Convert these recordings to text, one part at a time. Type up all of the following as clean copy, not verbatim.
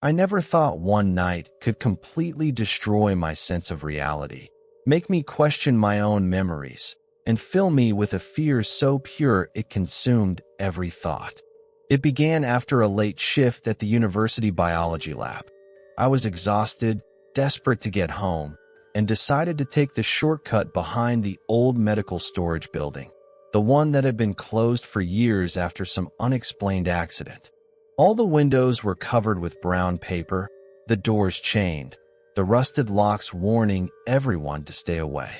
I never thought one night could completely destroy my sense of reality, make me question my own memories, and fill me with a fear so pure it consumed every thought. It began after a late shift at the university biology lab. I was exhausted, desperate to get home, and decided to take the shortcut behind the old medical storage building, the one that had been closed for years after some unexplained accident. All the windows were covered with brown paper, the doors chained, the rusted locks warning everyone to stay away.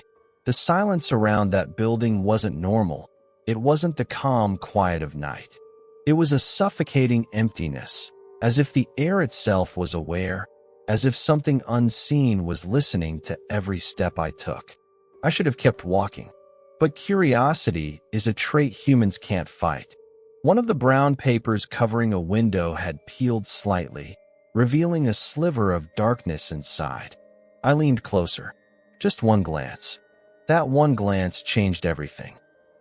The silence around that building wasn't normal. It wasn't the calm quiet of night. It was a suffocating emptiness, as if the air itself was aware, as if something unseen was listening to every step I took. I should have kept walking. But curiosity is a trait humans can't fight. One of the brown papers covering a window had peeled slightly, revealing a sliver of darkness inside. I leaned closer. Just one glance. That one glance changed everything.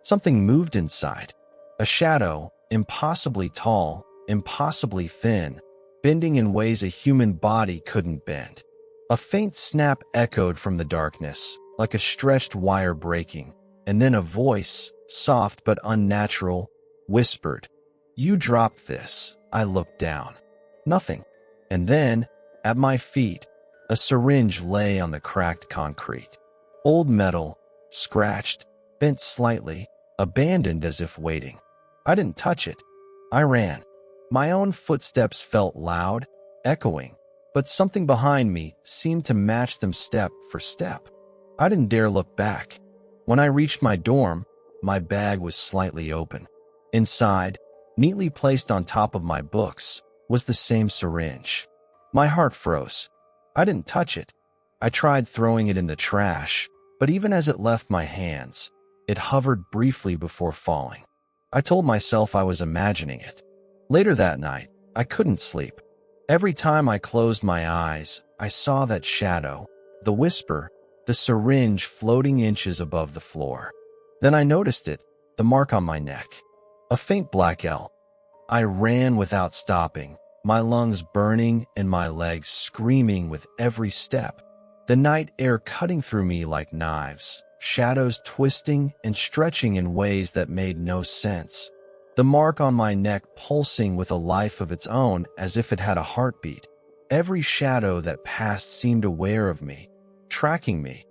Something moved inside. A shadow, impossibly tall, impossibly thin, bending in ways a human body couldn't bend. A faint snap echoed from the darkness, like a stretched wire breaking, and then a voice, soft but unnatural, whispered, "You dropped this." I looked down. Nothing. And then, at my feet, a syringe lay on the cracked concrete. Old metal, scratched, bent slightly, abandoned as if waiting. I didn't touch it. I ran. My own footsteps felt loud, echoing, but something behind me seemed to match them step for step. I didn't dare look back. When I reached my dorm, my bag was slightly open. Inside, neatly placed on top of my books, was the same syringe. My heart froze. I didn't touch it. I tried throwing it in the trash, but even as it left my hands, it hovered briefly before falling. I told myself I was imagining it. Later that night, I couldn't sleep. Every time I closed my eyes, I saw that shadow, the whisper, the syringe floating inches above the floor. Then I noticed it, the mark on my neck. A faint black L. I ran without stopping, my lungs burning and my legs screaming with every step. The night air cutting through me like knives, shadows twisting and stretching in ways that made no sense. The mark on my neck pulsing with a life of its own as if it had a heartbeat. Every shadow that passed seemed aware of me, tracking me,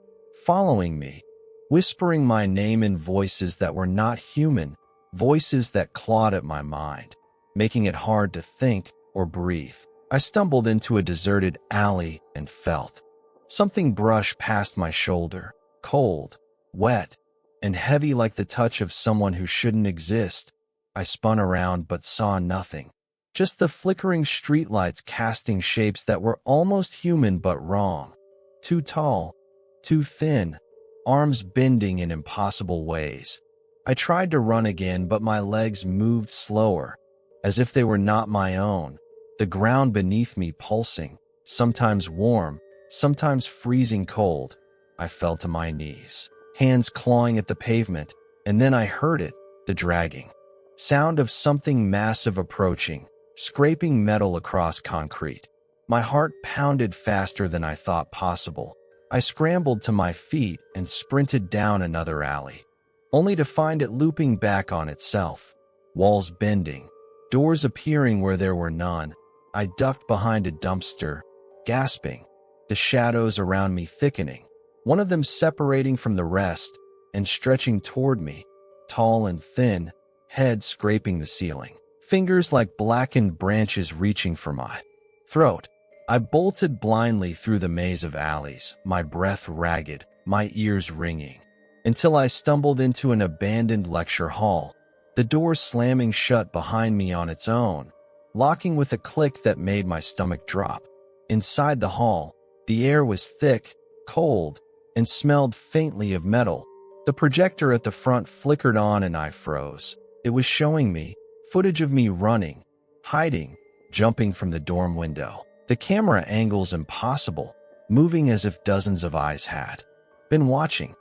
following me, whispering my name in voices that were not human, voices that clawed at my mind, making it hard to think or breathe. I stumbled into a deserted alley and felt something brush past my shoulder, cold, wet, and heavy like the touch of someone who shouldn't exist. I spun around but saw nothing, just the flickering streetlights casting shapes that were almost human but wrong. Too tall, too thin, arms bending in impossible ways. I tried to run again, but my legs moved slower, as if they were not my own, the ground beneath me pulsing, sometimes warm, sometimes freezing cold. I fell to my knees, hands clawing at the pavement, and then I heard it, the dragging sound of something massive approaching, scraping metal across concrete. My heart pounded faster than I thought possible. I scrambled to my feet and sprinted down another alley, only to find it looping back on itself, walls bending, doors appearing where there were none. I ducked behind a dumpster, gasping, the shadows around me thickening, one of them separating from the rest and stretching toward me, tall and thin, head scraping the ceiling, fingers like blackened branches reaching for my throat. I bolted blindly through the maze of alleys, my breath ragged, my ears ringing, until I stumbled into an abandoned lecture hall, the door slamming shut behind me on its own, locking with a click that made my stomach drop. Inside the hall, the air was thick, cold, and smelled faintly of metal. The projector at the front flickered on and I froze. It was showing me footage of me running, hiding, jumping from the dorm window. The camera angles impossible, moving as if dozens of eyes had been watching.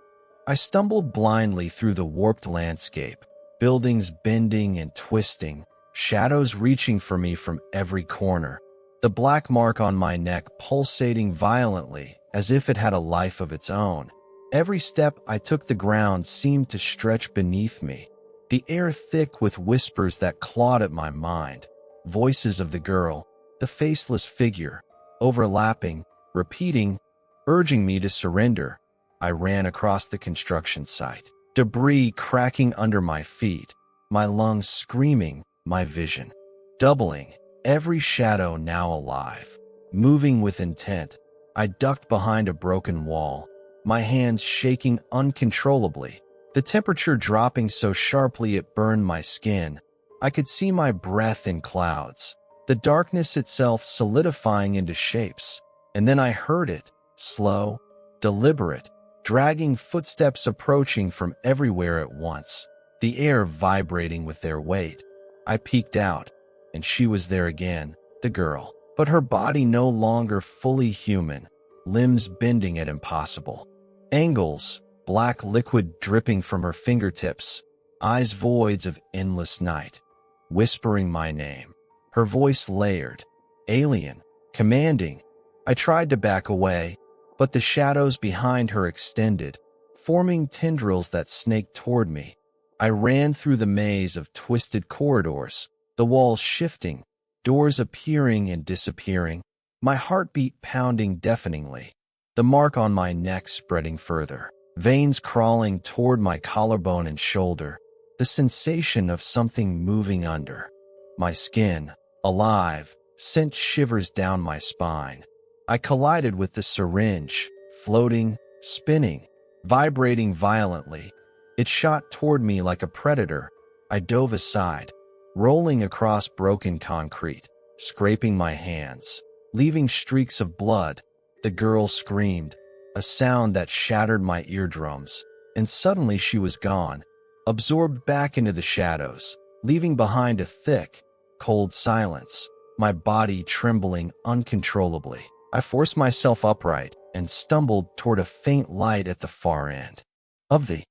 I stumbled blindly through the warped landscape, buildings bending and twisting, shadows reaching for me from every corner. the black mark on my neck pulsating violently as if it had a life of its own. Every step I took, the ground seemed to stretch beneath me, the air thick with whispers that clawed at my mind. Voices of the girl, the faceless figure, overlapping, repeating, urging me to surrender. I ran across the construction site, debris cracking under my feet, my lungs screaming, my vision doubling, every shadow now alive, moving with intent. I ducked behind a broken wall, my hands shaking uncontrollably, the temperature dropping so sharply it burned my skin. I could see my breath in clouds, the darkness itself solidifying into shapes. And then I heard it, slow, deliberate, dragging footsteps approaching from everywhere at once, the air vibrating with their weight. I peeked out, and she was there again, the girl, but her body no longer fully human, limbs bending at impossible angles, black liquid dripping from her fingertips, eyes voids of endless night, whispering my name. Her voice layered, alien, commanding. I tried to back away, but the shadows behind her extended, forming tendrils that snaked toward me. I ran through the maze of twisted corridors, the walls shifting, doors appearing and disappearing, my heartbeat pounding deafeningly, the mark on my neck spreading further, veins crawling toward my collarbone and shoulder, the sensation of something moving under. My skin, alive, sent shivers down my spine. I collided with the syringe, floating, spinning, vibrating violently. It shot toward me like a predator. I dove aside, rolling across broken concrete, scraping my hands, leaving streaks of blood. The girl screamed, a sound that shattered my eardrums, and suddenly she was gone, absorbed back into the shadows, leaving behind a thick, cold silence, my body trembling uncontrollably. I forced myself upright and stumbled toward a faint light at the far end of the